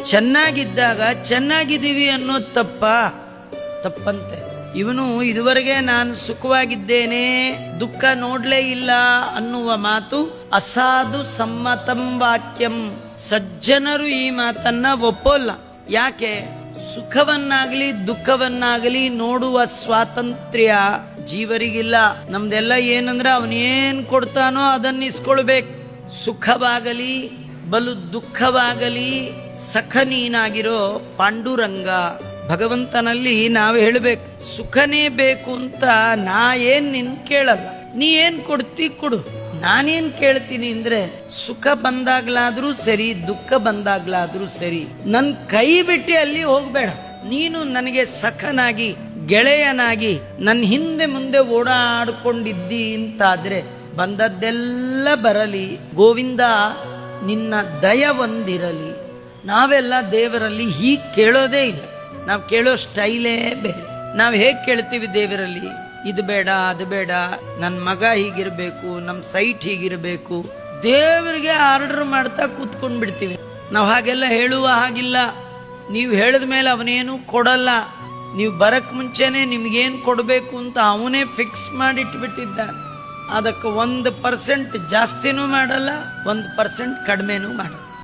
ಚೆನ್ನಾಗಿದ್ದಾಗ ಚೆನ್ನಾಗಿದ್ದೀವಿ ಅನ್ನೋದು ತಪ್ಪಂತೆ. ಇವನು ಇದುವರೆಗೆ ನಾನು ಸುಖವಾಗಿದ್ದೇನೆ, ದುಃಖ ನೋಡ್ಲೇ ಇಲ್ಲ ಅನ್ನುವ ಮಾತು ಅಸಾಧು ಸಮ್ಮತಂ ವಾಕ್ಯಂ. ಸಜ್ಜನರು ಈ ಮಾತನ್ನ ಒಪ್ಪೋಲ್ಲ. ಯಾಕೆ? ಸುಖವನ್ನಾಗಲಿ ದುಃಖವನ್ನಾಗಲಿ ನೋಡುವ ಸ್ವಾತಂತ್ರ್ಯ ಜೀವರಿಗಿಲ್ಲ. ನಮ್ದೆಲ್ಲ ಏನಂದ್ರೆ ಅವನೇನ್ ಕೊಡ್ತಾನೋ ಅದನ್ನ ಇಸ್ಕೊಳ್ಬೇಕು. ಸುಖವಾಗಲಿ ಬಲು ದುಃಖವಾಗಲಿ ಸಖ ನೀನಾಗಿರೋ ಪಾಂಡುರಂಗ ಭಗವಂತನಲ್ಲಿ ನಾವು ಹೇಳಬೇಕು, ಸುಖನೇ ಬೇಕು ಅಂತ ನಾ ಏನ್ ನಿನ್ ಕೇಳಲ್ಲ, ನೀ ಏನ್ ಕೊಡ್ತಿ ಕೊಡು. ನಾನೇನ್ ಕೇಳ್ತೀನಿ ಅಂದ್ರೆ ಸುಖ ಬಂದಾಗ್ಲಾದ್ರೂ ಸರಿ, ದುಃಖ ಬಂದಾಗ್ಲಾದ್ರೂ ಸರಿ, ನನ್ ಕೈ ಬಿಟ್ಟು ಅಲ್ಲಿ ಹೋಗ್ಬೇಡ. ನೀನು ನನಗೆ ಸಖನಾಗಿ ಗೆಳೆಯನಾಗಿ ನನ್ನ ಹಿಂದೆ ಮುಂದೆ ಓಡಾಡ್ಕೊಂಡಿದ್ದಿ ಅಂತಾದ್ರೆ ಬಂದದ್ದೆಲ್ಲ ಬರಲಿ, ಗೋವಿಂದ ನಿನ್ನ ದಯ ಒಂದಿರಲಿ. ನಾವೆಲ್ಲ ದೇವರಲ್ಲಿ ಹೀಗೆ ಕೇಳೋದೇ ಇಲ್ಲ. ನಾವು ಕೇಳೋ ಸ್ಟೈಲೇ ಬೇರೆ. ನಾವು ಹೇಗೆ ಕೇಳ್ತೀವಿ ದೇವರಲ್ಲಿ? ಇದು ಬೇಡ, ಅದು ಬೇಡ, ನನ್ನ ಮಗ ಹೀಗಿರ್ಬೇಕು, ನಮ್ಮ ಸೈಟ್ ಹೀಗಿರ್ಬೇಕು, ದೇವರಿಗೆ ಆರ್ಡರ್ ಮಾಡ್ತಾ ಕೂತ್ಕೊಂಡ್ ಬಿಡ್ತೀವಿ. ನಾವು ಹಾಗೆಲ್ಲ ಹೇಳುವ ಹಾಗಿಲ್ಲ. ನೀವು ಹೇಳಿದ ಮೇಲೆ ಅವನೇನು ಕೊಡಲ್ಲ. ನೀವು ಬರಕ್ ಮುಂಚೆನೆ ನಿಮ್ಗೇನು ಕೊಡಬೇಕು ಅಂತ ಅವನೇ ಫಿಕ್ಸ್ ಮಾಡಿಟ್ಬಿಟ್ಟಿದ್ದ. ಅದಕ್ಕೆ 1% ಜಾಸ್ತಿನೂ ಮಾಡಲ್ಲ, 1% ಕಡಿಮೆನೂ ಮಾಡಲ್ಲ.